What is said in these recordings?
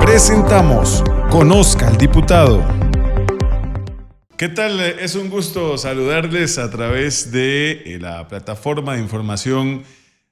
Presentamos Conozca al Diputado. ¿Qué tal? Es un gusto saludarles a través de la plataforma de información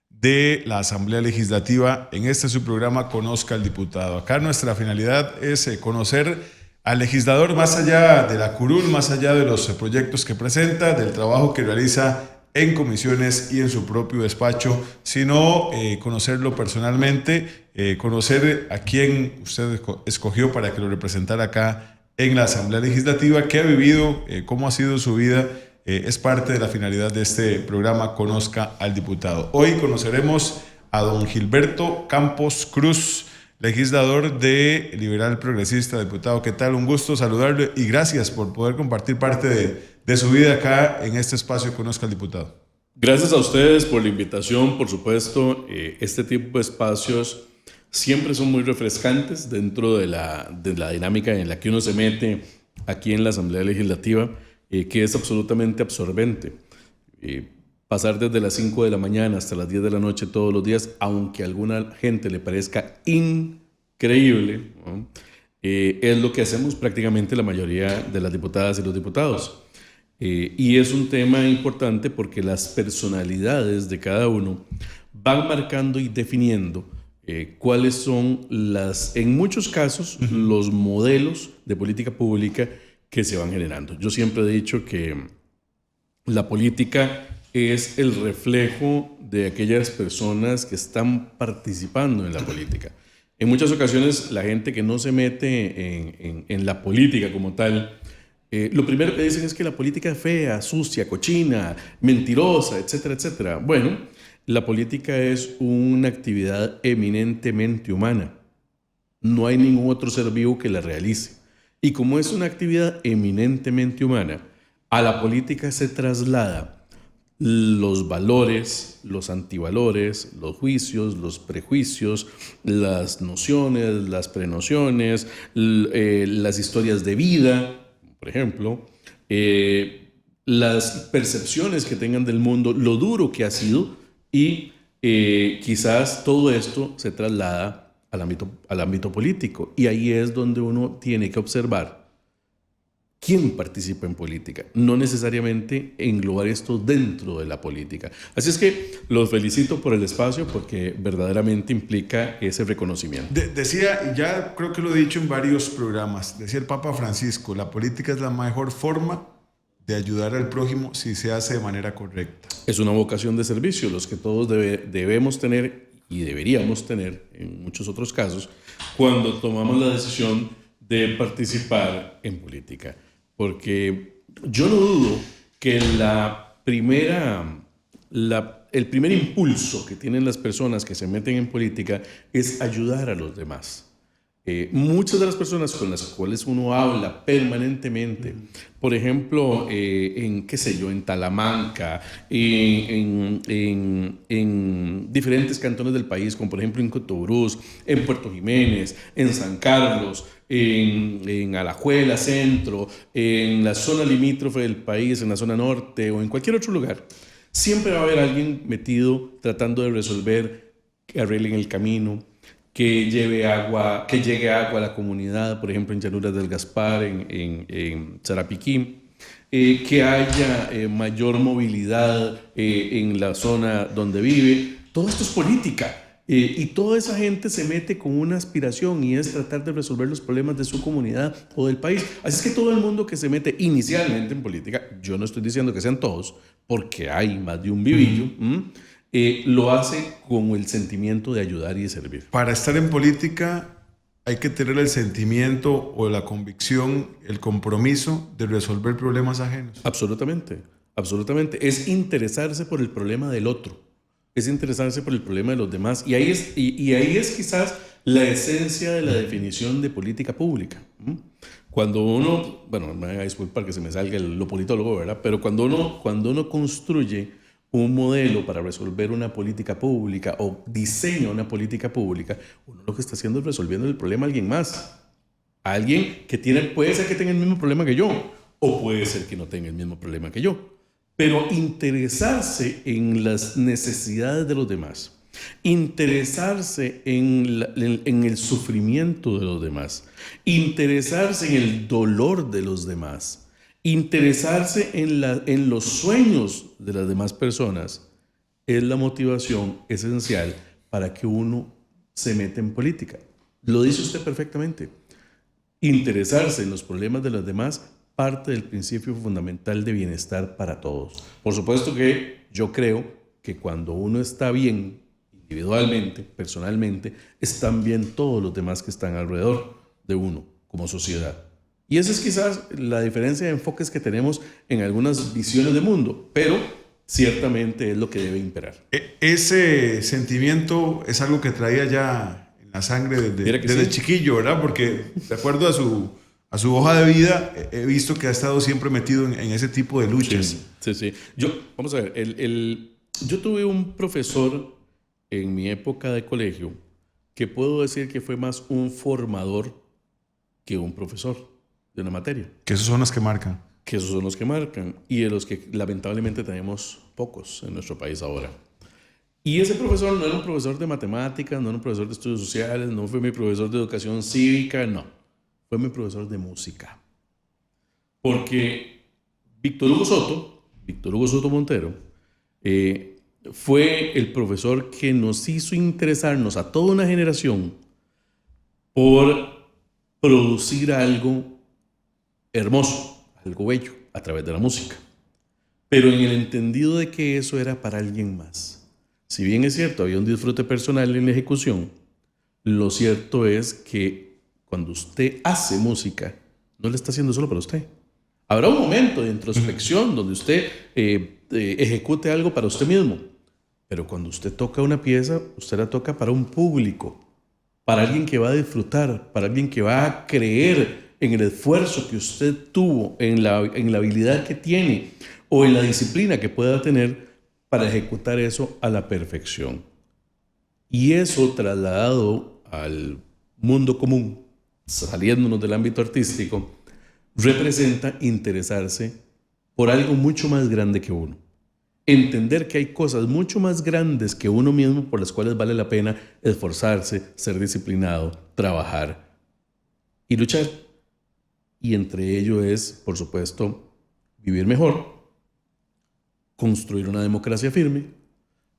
de la Asamblea Legislativa en este su programa Conozca al Diputado. Acá nuestra finalidad es conocer al legislador más allá de la curul, más allá de los proyectos que presenta, del trabajo que realiza en comisiones y en su propio despacho, sino conocerlo personalmente, conocer a quién usted escogió para que lo representara acá en la Asamblea Legislativa, qué ha vivido, cómo ha sido su vida. Es parte de la finalidad de este programa Conozca al Diputado. Hoy conoceremos a don Gilberto Campos Cruz, legislador de Liberal Progresista. Diputado, ¿qué tal? Un gusto saludarle y gracias por poder compartir parte de su vida acá en este espacio Conozca al Diputado. Gracias a ustedes por la invitación, por supuesto. Este tipo de espacios siempre son muy refrescantes dentro de la dinámica en la que uno se mete aquí en la Asamblea Legislativa, que es absolutamente absorbente. Pasar desde las 5 de la mañana hasta las 10 de la noche todos los días, aunque a alguna gente le parezca increíble, ¿no? Es lo que hacemos prácticamente la mayoría de las diputadas y los diputados. Y es un tema importante porque las personalidades de cada uno van marcando y definiendo cuáles son en muchos casos, los modelos de política pública que se van generando. Yo siempre he dicho que la política es el reflejo de aquellas personas que están participando en la política. En muchas ocasiones la gente que no se mete en la política como tal, lo primero que dicen es que la política es fea, sucia, cochina, mentirosa, etcétera, etcétera. Bueno, la política es una actividad eminentemente humana. No hay ningún otro ser vivo que la realice. Y como es una actividad eminentemente humana, a la política se traslada los valores, los antivalores, los juicios, los prejuicios, las nociones, las prenociones, las historias de vida, por ejemplo, las percepciones que tengan del mundo, lo duro que ha sido, y quizás todo esto se traslada al ámbito político. Y ahí es donde uno tiene que observar quién participa en política, no necesariamente englobar esto dentro de la política. Así es que los felicito por el espacio porque verdaderamente implica ese reconocimiento. Decía, y ya creo que lo he dicho en varios programas, decía el Papa Francisco, la política es la mejor forma de ayudar al prójimo si se hace de manera correcta. Es una vocación de servicio, los que todos debemos tener y deberíamos tener en muchos otros casos cuando tomamos la decisión de participar en política. Porque yo no dudo que el primer impulso que tienen las personas que se meten en política es ayudar a los demás. Muchas de las personas con las cuales uno habla permanentemente, por ejemplo, en Talamanca, en diferentes cantones del país, como por ejemplo en Cotobruz, en Puerto Jiménez, en San Carlos, en Alajuela Centro, en la zona limítrofe del país, en la zona norte o en cualquier otro lugar, siempre va a haber alguien metido tratando de resolver que arreglen el camino, que llegue agua a la comunidad, por ejemplo en Llanuras del Gaspar, en Sarapiquí, que haya mayor movilidad en la zona donde vive. Todo esto es política. Y toda esa gente se mete con una aspiración y es tratar de resolver los problemas de su comunidad o del país. Así es que todo el mundo que se mete inicialmente en política, yo no estoy diciendo que sean todos, porque hay más de un vivillo, lo hace con el sentimiento de ayudar y de servir. Para estar en política hay que tener el sentimiento o la convicción, el compromiso de resolver problemas ajenos. Absolutamente, absolutamente. Es interesarse por el problema del otro. Es interesarse por el problema de los demás. Y ahí es quizás la esencia de la definición de política pública. Cuando uno, bueno, me voy a disculpar que se me salga lo politólogo, ¿verdad? Pero cuando uno construye un modelo para resolver una política pública o diseña una política pública, uno lo que está haciendo es resolviendo el problema a alguien más. A alguien que puede ser que tenga el mismo problema que yo, o puede ser que no tenga el mismo problema que yo. Pero interesarse en las necesidades de los demás, interesarse en el sufrimiento de los demás, interesarse en el dolor de los demás, interesarse en los sueños de las demás personas, es la motivación esencial para que uno se meta en política. Lo dice usted perfectamente. Interesarse en los problemas de los demás parte del principio fundamental de bienestar para todos. Por supuesto que yo creo que cuando uno está bien individualmente, personalmente, están bien todos los demás que están alrededor de uno como sociedad. Y esa es quizás la diferencia de enfoques que tenemos en algunas visiones de mundo, pero ciertamente es lo que debe imperar. Ese sentimiento es algo que traía ya en la sangre desde chiquillo, ¿verdad? Porque de acuerdo a su hoja de vida, he visto que ha estado siempre metido en ese tipo de luchas. Sí. Vamos a ver, yo tuve un profesor en mi época de colegio que puedo decir que fue más un formador que un profesor de una materia. Que esos son los que marcan. Que esos son los que marcan y de los que lamentablemente tenemos pocos en nuestro país ahora. Y ese profesor no era un profesor de matemáticas, no era un profesor de estudios sociales, no fue mi profesor de educación cívica, no. Fue mi profesor de música. Porque Víctor Hugo Soto Montero, fue el profesor que nos hizo interesarnos a toda una generación por producir algo hermoso, algo bello, a través de la música. Pero en el entendido de que eso era para alguien más. Si bien es cierto, había un disfrute personal en la ejecución, lo cierto es que cuando usted hace música, no la está haciendo solo para usted. Habrá un momento de introspección donde usted ejecute algo para usted mismo. Pero cuando usted toca una pieza, usted la toca para un público, para alguien que va a disfrutar, para alguien que va a creer en el esfuerzo que usted tuvo, en la habilidad que tiene o en la disciplina que pueda tener para ejecutar eso a la perfección. Y eso trasladado al mundo común, saliéndonos del ámbito artístico, representa interesarse por algo mucho más grande que uno. Entender que hay cosas mucho más grandes que uno mismo por las cuales vale la pena esforzarse, ser disciplinado, trabajar y luchar. Y entre ello es, por supuesto, vivir mejor, construir una democracia firme,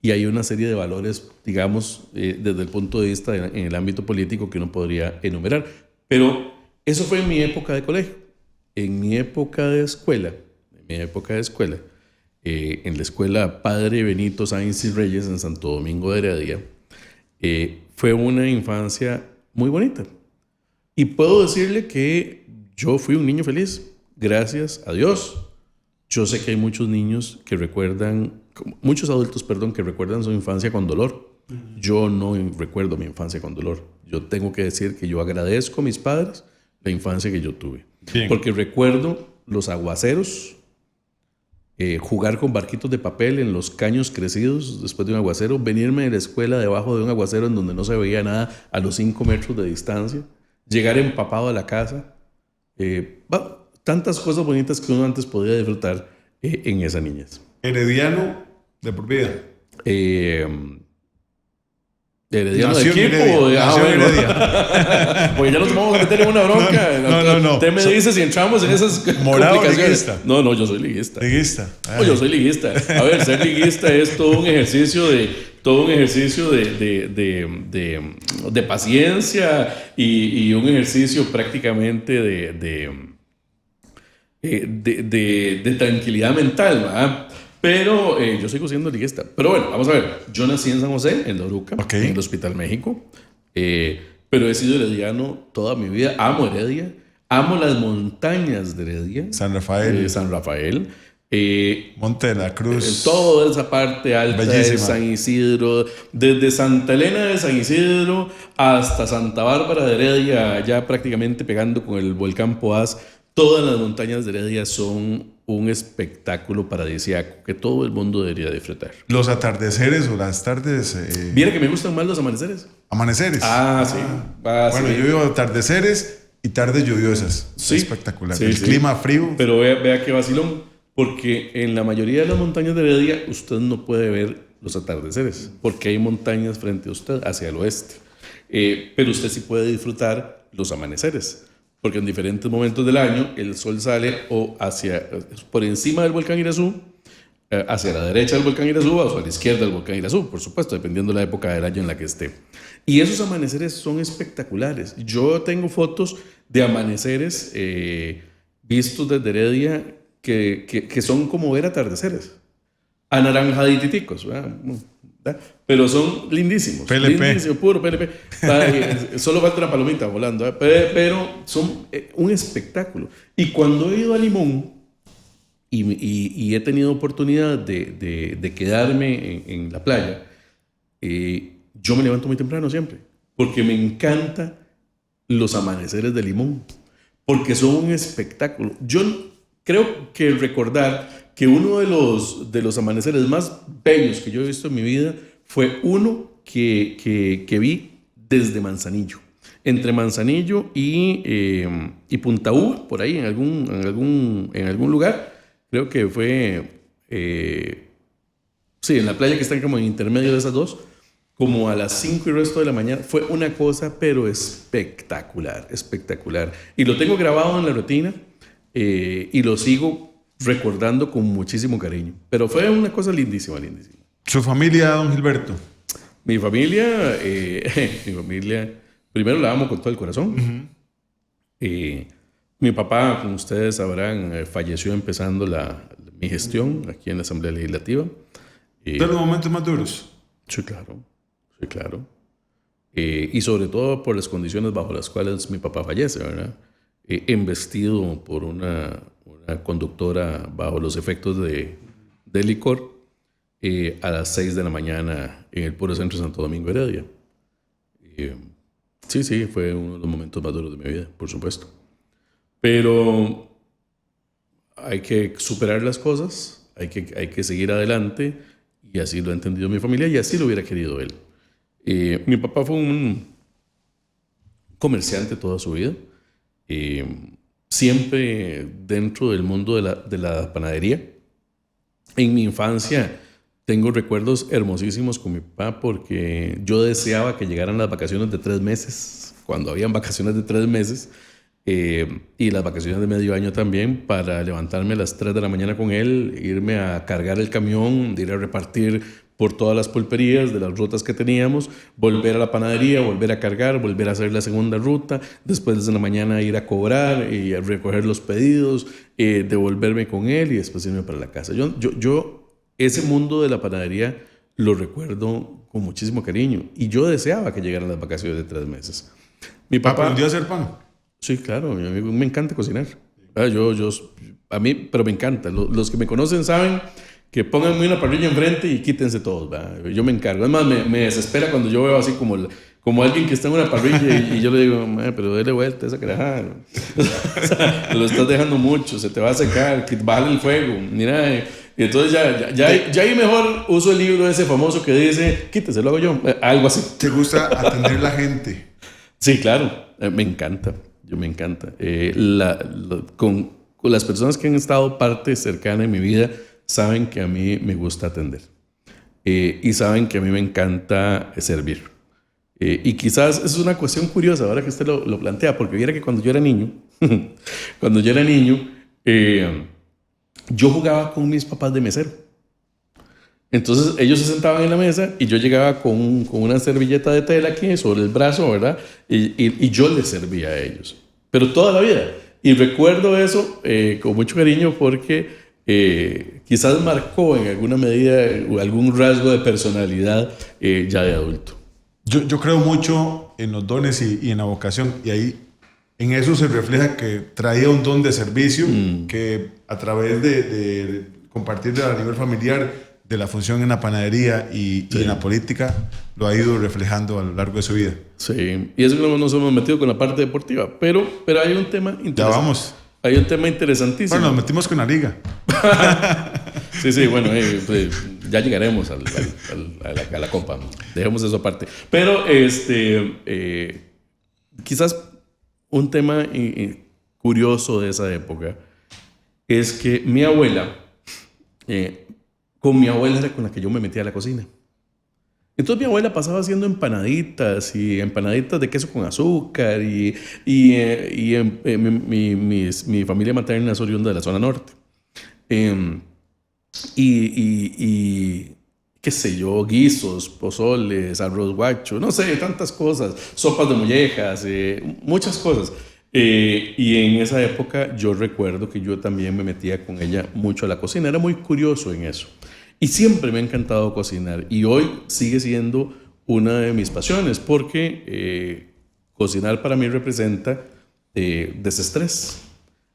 y hay una serie de valores, digamos, desde el punto de vista en el ámbito político que uno podría enumerar. Pero eso fue en mi época de colegio. En mi época de escuela, en la escuela Padre Benito Sáenz y Reyes en Santo Domingo de Heredia, fue una infancia muy bonita. Y puedo decirle que yo fui un niño feliz, gracias a Dios. Yo sé que hay muchos niños que recuerdan, muchos adultos, que recuerdan su infancia con dolor. Yo no recuerdo mi infancia con dolor. Yo tengo que decir que yo agradezco a mis padres la infancia que yo tuve. Bien. Porque recuerdo los aguaceros, jugar con barquitos de papel en los caños crecidos después de un aguacero, venirme de la escuela debajo de un aguacero en donde no se veía nada a los 5 metros de distancia, llegar empapado a la casa. Tantas cosas bonitas que uno antes podía disfrutar en esa niñez. ¿Herediano de por vida? ¿Herediano de equipo? Heredia. Porque ya nos vamos a meter en una bronca. No. Usted me dice si entramos en esas complicaciones. Liguista. No, yo soy liguista. ¿Liguista? No, yo soy liguista. A ver, ser liguista es todo un ejercicio de paciencia y un ejercicio prácticamente de tranquilidad mental, ¿verdad? Pero yo sigo siendo liguista. Pero bueno, vamos a ver. Yo nací en San José, en La Uruca, en el Hospital México. Pero he sido herediano toda mi vida. Amo Heredia. Amo las montañas de Heredia. San Rafael. Monte de la Cruz. Toda esa parte alta bellísima. De San Isidro. Desde Santa Elena de San Isidro hasta Santa Bárbara de Heredia, ya prácticamente pegando con el volcán Poás. Todas las montañas de Heredia son un espectáculo paradisíaco que todo el mundo debería disfrutar. ¿Los atardeceres o las tardes? Mira que me gustan más los amaneceres. ¿Amaneceres? Sí. Bueno, sí. Yo vivo atardeceres y tardes lluviosas. Sí. Espectacular. Sí, el clima frío. Pero vea qué vacilón, porque en la mayoría de las montañas de Heredia usted no puede ver los atardeceres, porque hay montañas frente a usted hacia el oeste. Pero usted sí puede disfrutar los amaneceres, porque en diferentes momentos del año el sol sale o por encima del volcán Irazú, hacia la derecha del volcán Irazú o hacia la izquierda del volcán Irazú, por supuesto, dependiendo de la época del año en la que esté. Y esos amaneceres son espectaculares. Yo tengo fotos de amaneceres vistos desde Heredia que son como ver atardeceres, anaranjaditicos, ¿verdad? Pero son lindísimos. PLP. Lindísimos, puro PLP. Solo falta una palomita volando, ¿eh? Pero son un espectáculo. Y cuando he ido a Limón y he tenido oportunidad de quedarme en la playa, yo me levanto muy temprano siempre, porque me encantan los amaneceres de Limón, porque son un espectáculo. Yo creo que recordar que uno de los amaneceres más bellos que yo he visto en mi vida fue uno que vi desde Manzanillo. Entre Manzanillo y Punta Uva, por ahí en algún lugar. Creo que fue, sí, en la playa que está como en intermedio de esas dos, como a las 5 y resto de la mañana. Fue una cosa, pero espectacular, espectacular. Y lo tengo grabado en la retina y lo sigo recordando con muchísimo cariño. Pero fue una cosa lindísima, lindísima. ¿Su familia, don Gilberto? Mi familia, primero la amo con todo el corazón. Mi papá, como ustedes sabrán, falleció empezando mi gestión aquí en la Asamblea Legislativa. ¿De los momentos más duros? Sí, claro. Sí, claro. Y sobre todo por las condiciones bajo las cuales mi papá fallece, ¿verdad? Embestido por una conductora bajo los efectos de licor a las 6 de la mañana en el puro centro de Santo Domingo, Heredia. Sí, fue uno de los momentos más duros de mi vida, por supuesto. Pero hay que superar las cosas, hay que seguir adelante, y así lo ha entendido mi familia y así lo hubiera querido él. Mi papá fue un comerciante toda su vida, siempre dentro del mundo de la panadería. En mi infancia tengo recuerdos hermosísimos con mi papá porque yo deseaba que llegaran las vacaciones de 3 meses, cuando habían vacaciones de 3 meses, y las vacaciones de medio año también, para levantarme a las 3 de la mañana con él, irme a cargar el camión, ir a repartir por todas las pulperías de las rutas que teníamos, volver a la panadería, volver a cargar, volver a hacer la segunda ruta, después de la mañana ir a cobrar y a recoger los pedidos, devolverme con él y después irme para la casa. Yo ese mundo de la panadería lo recuerdo con muchísimo cariño y yo deseaba que llegaran las vacaciones de 3 meses. Mi papá ¿Aprendió a hacer pan? Sí, claro, mi amigo, me encanta cocinar. A mí, pero me encanta. Los que me conocen saben que pónganme una parrilla enfrente y quítense todos, ¿verdad? Yo me encargo. Además, me desespera cuando yo veo así como alguien que está en una parrilla y yo le digo, pero dale vuelta a esa carajada. O sea, lo estás dejando mucho, se te va a secar, bájale el fuego. Mira, y entonces ya ahí mejor uso el libro ese famoso que dice, quítese, lo hago yo. Algo así. ¿Te gusta atender a la gente? Sí, claro, me encanta. Me encanta. Con las personas que han estado parte cercana en mi vida saben que a mí me gusta atender y saben que a mí me encanta servir. Y quizás es una cuestión curiosa ahora que usted lo plantea, porque viera que cuando yo era niño, yo jugaba con mis papás de mesero. Entonces ellos se sentaban en la mesa y yo llegaba con una servilleta de tela aquí sobre el brazo, ¿verdad? Y yo les servía a ellos. Pero toda la vida. Y recuerdo eso con mucho cariño porque quizás marcó en alguna medida algún rasgo de personalidad ya de adulto. Yo creo mucho en los dones y en la vocación. Y ahí en eso se refleja que traía un don de servicio que a través de compartir a nivel familiar de la función en la panadería y en la política, lo ha ido reflejando a lo largo de su vida. Sí, y eso que no nos hemos metido con la parte deportiva, pero hay un tema interesante. Ya vamos. Hay un tema interesantísimo. Bueno, nos metimos con la liga. Sí, bueno, pues ya llegaremos a la Copa. Dejemos eso aparte. Pero quizás un tema curioso de esa época es que mi abuela con mi abuela era con la que yo me metía a la cocina. Entonces mi abuela pasaba haciendo empanaditas y empanaditas de queso con azúcar mi familia materna es oriunda de la zona norte. Qué sé yo, guisos, pozoles, arroz guacho, no sé, tantas cosas, sopas de mollejas, muchas cosas. Y en esa época yo recuerdo que yo también me metía con ella mucho a la cocina, era muy curioso en eso. Y siempre me ha encantado cocinar y hoy sigue siendo una de mis pasiones porque cocinar para mí representa desestrés,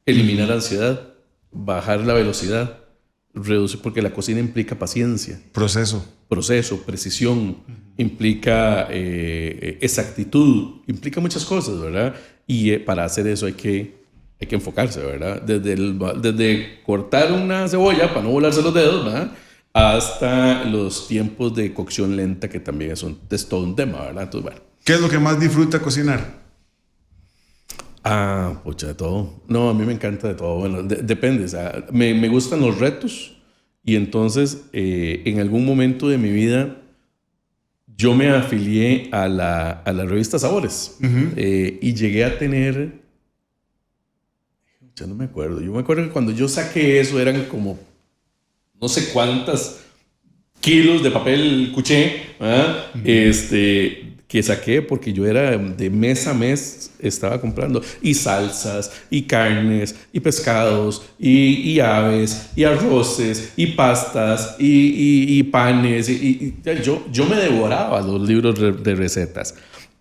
eliminar ansiedad, bajar la velocidad, reducir, porque la cocina implica paciencia. Proceso, precisión, implica exactitud, implica muchas cosas, ¿verdad? Y para hacer eso hay que enfocarse, ¿verdad? Desde cortar una cebolla para no volarse los dedos, ¿verdad? Hasta los tiempos de cocción lenta, que también es todo un tema, ¿verdad? Entonces, bueno. ¿Qué es lo que más disfruta cocinar? Pucha, de todo. No, a mí me encanta de todo. Bueno, depende. O sea, me gustan los retos y entonces en algún momento de mi vida yo me afilié a la revista Sabores. Y llegué a tener... Ya no me acuerdo. Yo me acuerdo que cuando yo saqué eso eran como no sé cuántas kilos de papel cuché, que saqué porque yo era de mes a mes estaba comprando y salsas y carnes y pescados y aves y arroces y pastas y panes yo me devoraba los libros de recetas,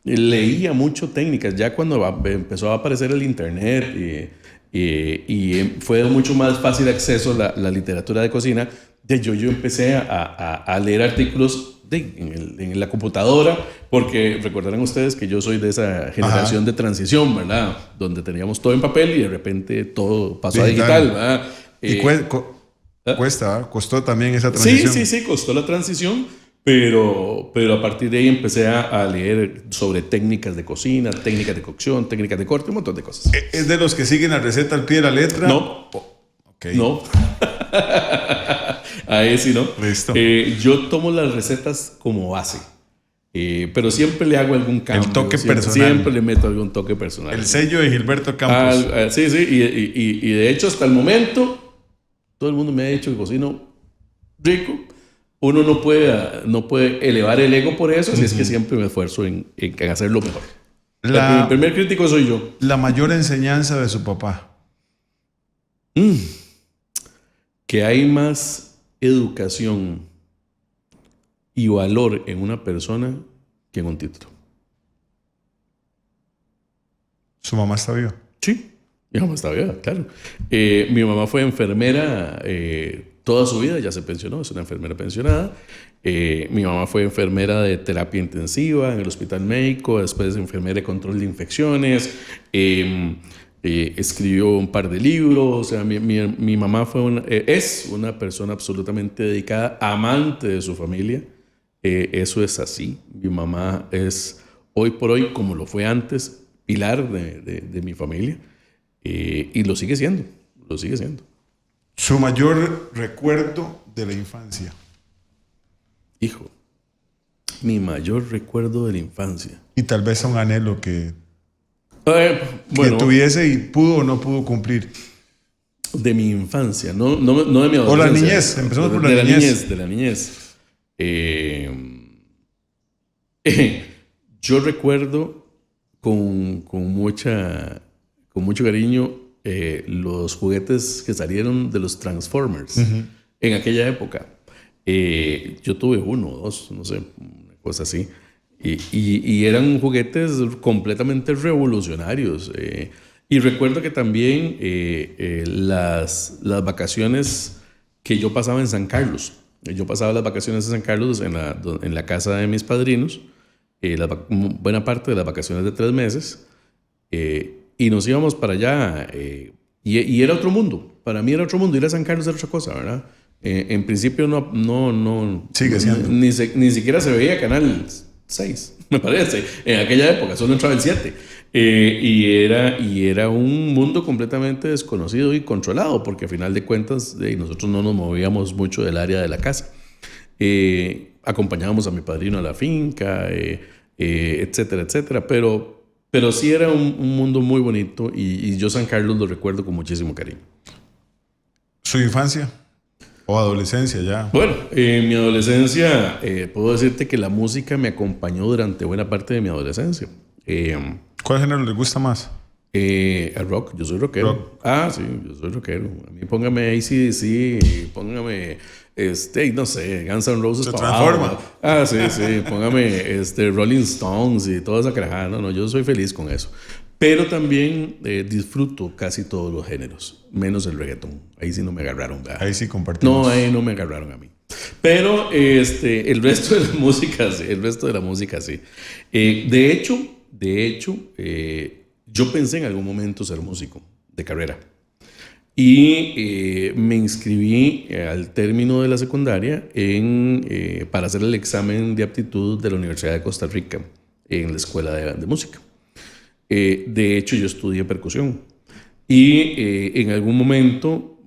leía mucho técnicas. Ya cuando empezó a aparecer el internet y fue mucho más fácil acceso a la literatura de cocina, yo empecé a leer artículos en la computadora, porque recordarán ustedes que yo soy de esa generación de transición, ¿verdad? Donde teníamos todo en papel y de repente todo pasó a digital, ¿verdad? Y costó también esa transición. Sí, costó la transición, pero a partir de ahí empecé a leer sobre técnicas de cocina, técnicas de cocción, técnicas de corte, un montón de cosas. ¿Es de los que siguen la receta al pie de la letra? No. Okay. No. Ahí sí, ¿no? Listo. Yo tomo las recetas como base, pero siempre le hago algún cambio. El toque personal. Siempre le meto algún toque personal. El sello de Gilberto Campos. Sí, y de hecho hasta el momento todo el mundo me ha dicho que cocino rico. Uno no puede elevar el ego por eso, así es que siempre me esfuerzo en hacerlo mejor. El primer crítico soy yo. La mayor enseñanza de su papá. Que hay más educación y valor en una persona que en un título. ¿Su mamá está viva? Sí, mi mamá está viva, claro. Mi mamá fue enfermera toda su vida, ya se pensionó, es una enfermera pensionada. Mi mamá fue enfermera de terapia intensiva en el hospital médico, después enfermera de control de infecciones. Escribió un par de libros. O sea, mi mamá es una persona absolutamente dedicada, amante de su familia. Eso es así. Mi mamá es hoy por hoy, como lo fue antes, pilar de mi familia. Y lo sigue siendo. Su mayor recuerdo de la infancia. Hijo, mi mayor recuerdo de la infancia. Y tal vez un anhelo que tuviese y pudo o no pudo cumplir. De mi infancia, no de mi adolescencia. O la niñez, empezamos por la niñez. De la niñez. Yo recuerdo con mucho cariño los juguetes que salieron de los Transformers en aquella época. Yo tuve uno o dos, no sé, una cosa así. Y eran juguetes completamente revolucionarios. Y recuerdo que también las vacaciones que yo pasaba en San Carlos. Yo pasaba las vacaciones en San Carlos en la casa de mis padrinos. Buena parte de las vacaciones de 3 meses. Y nos íbamos para allá. Y era otro mundo. Para mí era otro mundo. Ir a San Carlos era otra cosa, ¿verdad? En principio no sigue siendo. Ni siquiera se veía Canal 6. me parece. En aquella época solo entraba el 7. Y era un mundo completamente desconocido y controlado, porque a final de cuentas nosotros no nos movíamos mucho del área de la casa. Acompañábamos a mi padrino a la finca, etcétera, etcétera. Pero sí era un mundo muy bonito y yo San Carlos lo recuerdo con muchísimo cariño. ¿Su infancia o adolescencia ya? Bueno, en mi adolescencia puedo decirte que la música me acompañó durante buena parte de mi adolescencia. ¿Cuál género le gusta más? El rock, yo soy rockero. Rock. Ah, sí, yo soy rockero. A mí póngame AC/DC, póngame, no sé, Guns N' Roses. Se transforma. Sí, póngame Rolling Stones y toda esa carajada. No, yo soy feliz con eso. Pero también disfruto casi todos los géneros, menos el reggaetón. Ahí sí no me agarraron, ¿verdad? Ahí sí compartimos. No, ahí no me agarraron a mí. Pero el resto de la música sí. De hecho, yo pensé en algún momento ser músico de carrera. Y me inscribí al término de la secundaria para hacer el examen de aptitud de la Universidad de Costa Rica en la escuela de música. De hecho, yo estudié percusión. Y en algún momento,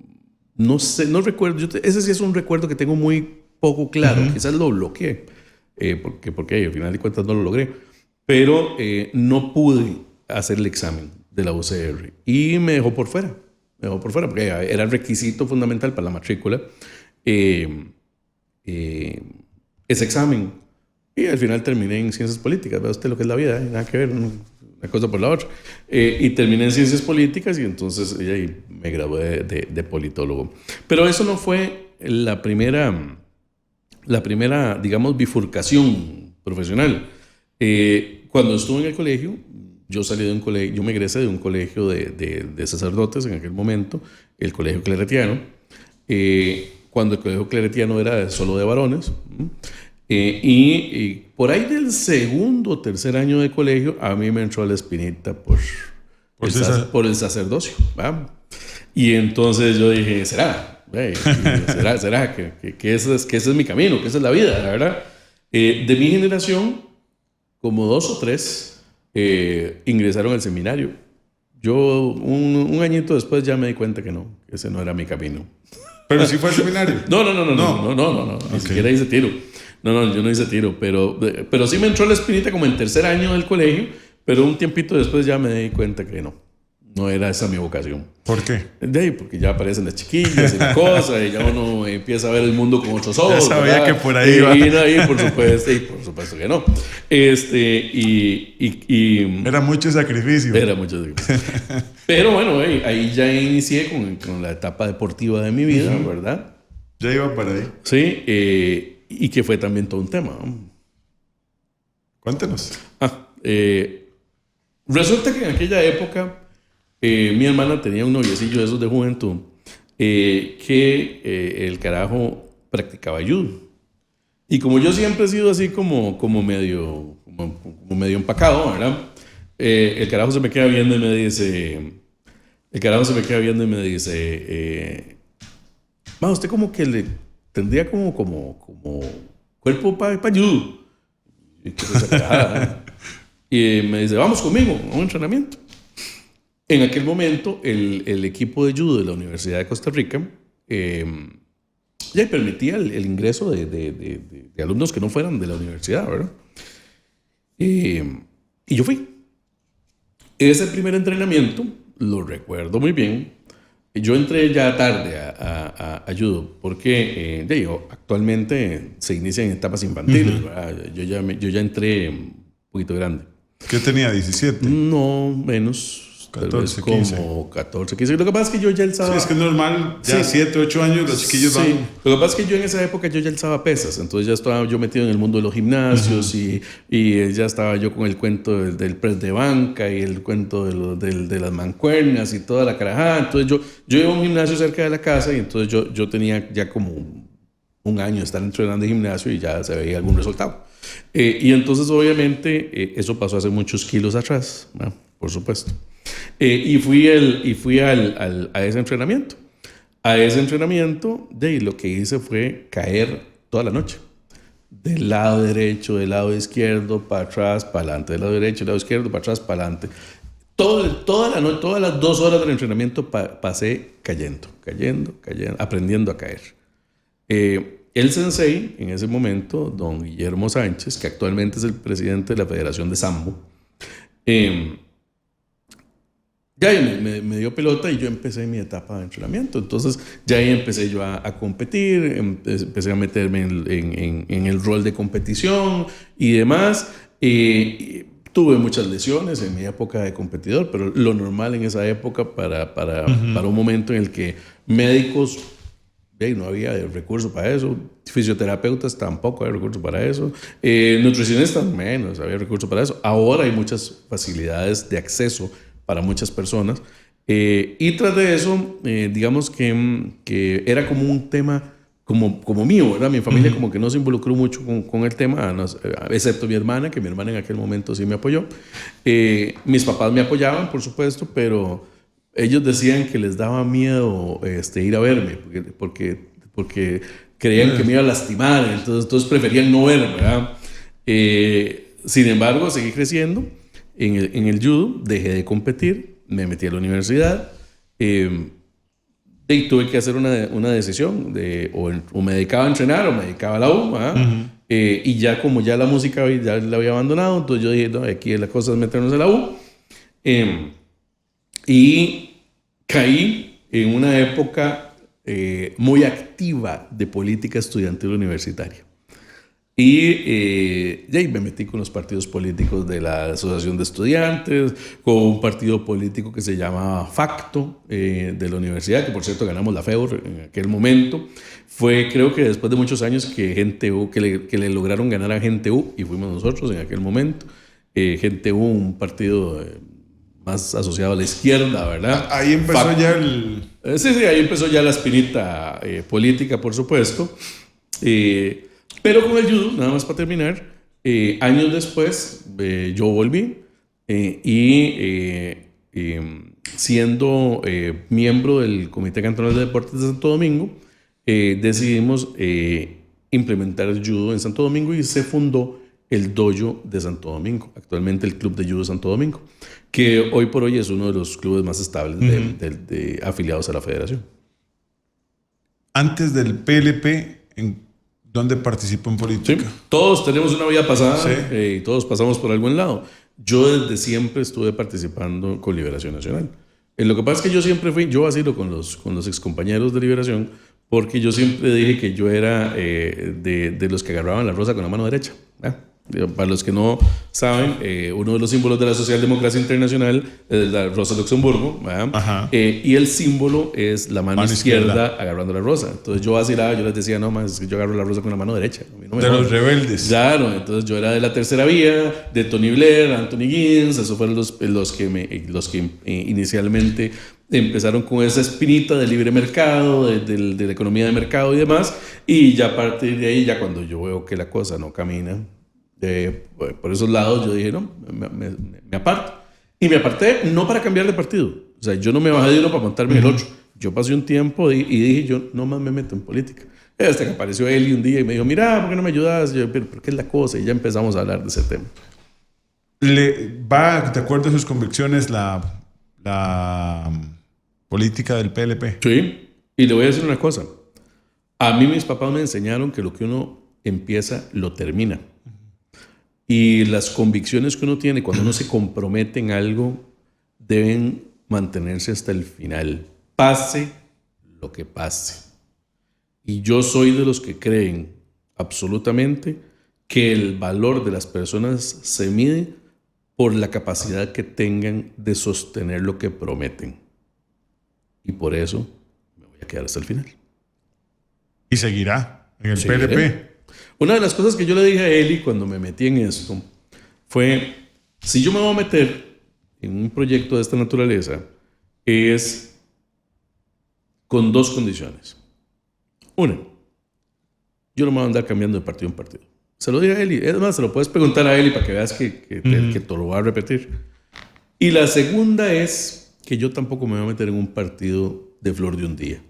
no sé, no recuerdo, ese sí es un recuerdo que tengo muy poco claro. Quizás lo bloqueé, porque al final de cuentas no lo logré. Pero no pude hacer el examen de la UCR y me dejó por fuera, porque era el requisito fundamental para la matrícula ese examen. Y al final terminé en ciencias políticas. Vea usted lo que es la vida, nada que ver una cosa por la otra. Y terminé en ciencias políticas y entonces me gradué de politólogo. Pero eso no fue la primera, digamos, bifurcación profesional. Cuando estuve en el colegio, yo me egresé de un colegio de sacerdotes en aquel momento, el Colegio Claretiano, cuando el Colegio Claretiano era solo de varones. Y por ahí del segundo o tercer año de colegio, a mí me entró la espinita por el sacerdocio. ¿Va? Y entonces yo dije, ¿será que ese es mi camino, que esa es la vida, la verdad? De mi generación, como 2 o 3 ingresaron al seminario. Yo un añito después ya me di cuenta que ese no era mi camino. ¿Pero sí fue al seminario? No. Okay. Ni siquiera hice tiro. No, yo no hice tiro, pero sí me entró la espinita como en tercer año del colegio, pero un tiempito después ya me di cuenta que no era esa mi vocación. ¿Por qué? Porque ya aparecen las chiquillas y la cosa, y ya uno empieza a ver el mundo con otros ojos. Ya sabía, ¿verdad? Que por ahí iba. Por supuesto que no. Era mucho sacrificio. Pero bueno, ahí ya inicié con la etapa deportiva de mi vida, ¿verdad? Ya iba para ahí. Sí, y que fue también todo un tema. Cuéntenos. Resulta que en aquella época mi hermana tenía un noviecillo de esos de juventud que el carajo practicaba judo. Y como yo siempre he sido así como medio empacado, ¿verdad? El carajo se me queda viendo y me dice... usted como que le tendría como cuerpo para judo. Y me dice, vamos conmigo a un entrenamiento. En aquel momento, el equipo de judo de la Universidad de Costa Rica ya permitía el ingreso de alumnos que no fueran de la universidad, ¿verdad? Y yo fui. Ese primer entrenamiento, lo recuerdo muy bien. Yo entré ya tarde a judo porque actualmente se inicia en etapas infantiles. ¿Verdad? Yo ya entré un poquito grande. ¿Qué tenía? ¿17? No, menos. 14, 15. Como 14, 15. Lo que pasa es que yo ya alzaba... Sí, es que es normal. Ya 7, 8 años los chiquillos van... Lo que pasa es que yo en esa época yo ya alzaba pesas. Entonces ya estaba yo metido en el mundo de los gimnasios y ya estaba yo con el cuento del press de banca y el cuento de las mancuernas y toda la carajada. Entonces yo iba a un gimnasio cerca de la casa y entonces yo tenía ya como un año de estar entrenando en gimnasio y ya se veía algún resultado. Y entonces obviamente eso pasó hace muchos kilos atrás, ¿no? Por supuesto. Y fui a ese entrenamiento. A ese entrenamiento, lo que hice fue caer toda la noche. del lado derecho, del lado izquierdo, para atrás, para adelante, del lado derecho, del lado izquierdo, para atrás, para adelante. Todas las 2 horas del entrenamiento pasé cayendo, aprendiendo a caer. El sensei, en ese momento, don Guillermo Sánchez, que actualmente es el presidente de la Federación de Sambo, ya me dio pelota y yo empecé mi etapa de entrenamiento. Entonces ya ahí empecé yo a competir, empecé a meterme en el rol de competición y demás. Tuve muchas lesiones en mi época de competidor, pero lo normal en esa época para un momento en el que médicos, no había recursos para eso, fisioterapeutas tampoco había recursos para eso, nutricionistas menos había recursos para eso. Ahora hay muchas facilidades de acceso para muchas personas. Y tras de eso, digamos que era como un tema como mío, ¿verdad? Mi familia como que no se involucró mucho con el tema, excepto mi hermana, que mi hermana en aquel momento sí me apoyó. Mis papás me apoyaban, por supuesto, pero ellos decían que les daba miedo ir a verme, porque creían que me iba a lastimar, entonces preferían no verme, ¿verdad? Sin embargo, seguí creciendo en el judo, dejé de competir, me metí a la universidad, y tuve que hacer una decisión de o me dedicaba a entrenar o me dedicaba a la U, y ya como ya la música ya la había abandonado, entonces yo dije, no, aquí la cosa es meternos a la U, y caí en una época muy activa de política estudiantil universitaria. Y ahí me metí con los partidos políticos de la Asociación de Estudiantes, con un partido político que se llamaba Facto de la universidad, que por cierto ganamos la FEUR en aquel momento. Fue, creo que después de muchos años que Gente U, que le lograron ganar a Gente U, y fuimos nosotros en aquel momento. Gente U, un partido más asociado a la izquierda, ¿verdad? Ahí empezó ya el... Sí, ahí empezó ya la espinita política, por supuesto. Pero con el judo, nada más para terminar, años después yo volví siendo miembro del Comité Cantonal de Deportes de Santo Domingo, decidimos implementar el judo en Santo Domingo y se fundó el Dojo de Santo Domingo, actualmente el Club de Judo de Santo Domingo, que hoy por hoy es uno de los clubes más estables de afiliados a la federación. Antes del PLP, ¿dónde participó en política? Sí, todos tenemos una vida pasada, y todos pasamos por algún lado. Yo desde siempre estuve participando con Liberación Nacional. Lo que pasa es que yo siempre yo vacilo con los excompañeros de Liberación, porque yo siempre dije que yo era de los que agarraban la rosa con la mano derecha. Para los que no saben, uno de los símbolos de la socialdemocracia internacional es la rosa de Luxemburgo, y el símbolo es la mano izquierda agarrando la rosa. Entonces yo vacilaba, yo les decía, no, más es que yo agarro la rosa con la mano derecha. De los rebeldes. Claro, entonces yo era de la tercera vía, de Tony Blair, Anthony Giddens, esos fueron los que inicialmente empezaron con esa espinita del libre mercado, de la economía de mercado y demás, y ya a partir de ahí, ya cuando yo veo que la cosa no camina por esos lados, yo dije, no, me aparto. Y me aparté no para cambiar de partido. O sea, yo no me bajé de uno para montarme en el otro. Yo pasé un tiempo y dije, yo no más me meto en política. Hasta que apareció Eli un día y me dijo, mira, ¿por qué no me ayudas? Yo, ¿pero qué es la cosa? Y ya empezamos a hablar de ese tema. ¿Va de acuerdo a sus convicciones la política del PLP? Sí, y le voy a decir una cosa. A mí mis papás me enseñaron que lo que uno empieza, lo termina. Y las convicciones que uno tiene cuando uno se compromete en algo deben mantenerse hasta el final, pase lo que pase. Y yo soy de los que creen absolutamente que el valor de las personas se mide por la capacidad que tengan de sostener lo que prometen. Y por eso me voy a quedar hasta el final. ¿Y seguirá en el PLP? Una de las cosas que yo le dije a Eli cuando me metí en esto fue, si yo me voy a meter en un proyecto de esta naturaleza, es con 2 condiciones. Una, yo no me voy a andar cambiando de partido en partido. Se lo dije a Eli. Es más, se lo puedes preguntar a Eli para que veas que te lo voy a repetir. Y la segunda es que yo tampoco me voy a meter en un partido de flor de un día.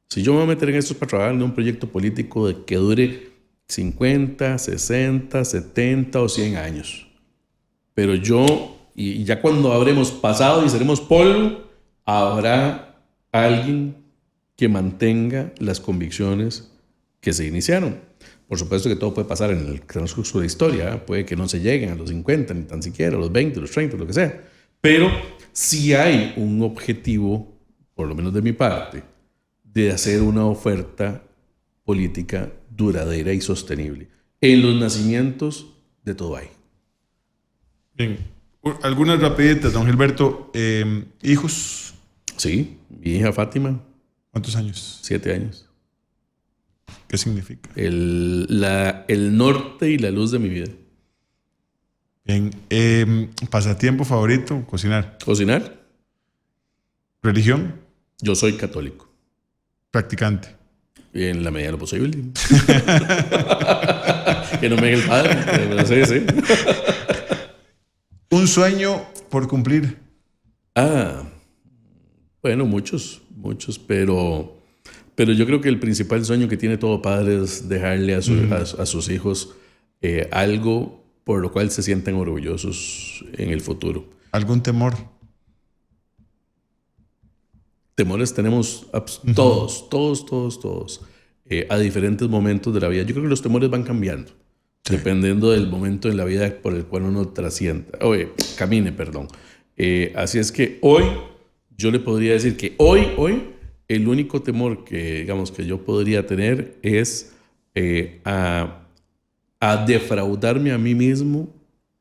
Si yo me voy a meter en esto para trabajar en un proyecto político que dure 50, 60, 70 o 100 años. Pero y ya cuando habremos pasado y seremos polvo, habrá alguien que mantenga las convicciones que se iniciaron. Por supuesto que todo puede pasar en el transcurso de la historia, ¿eh? Puede que no se lleguen a los 50, ni tan siquiera a los 20, los 30, lo que sea. Pero sí hay un objetivo, por lo menos de mi parte, de hacer una oferta política duradera y sostenible. En los nacimientos de todo hay. Bien, algunas rapiditas, don Gilberto. ¿Hijos? Sí, mi hija Fátima. ¿Cuántos años? 7 años. ¿Qué significa? El norte y la luz de mi vida. Bien, pasatiempo favorito, cocinar. ¿Cocinar? ¿Religión? Yo soy católico. ¿Practicante? En la medida de lo posible. Que no me deje el padre. Pero sí. ¿Un sueño por cumplir? Bueno, muchos, pero yo creo que el principal sueño que tiene todo padre es dejarle a sus hijos algo por lo cual se sientan orgullosos en el futuro. ¿Algún temor? Temores tenemos todos, a diferentes momentos de la vida. Yo creo que los temores van cambiando, sí, dependiendo del momento en la vida por el cual uno camine. Así es que hoy yo le podría decir que hoy el único temor que, digamos, que yo podría tener es a defraudarme a mí mismo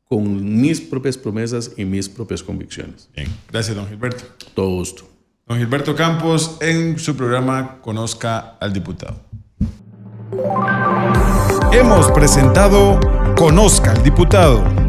con mis propias promesas y mis propias convicciones. Bien, gracias, don Gilberto. Todo gusto. Don Gilberto Campos, en su programa Conozca al Diputado. Hemos presentado Conozca al Diputado.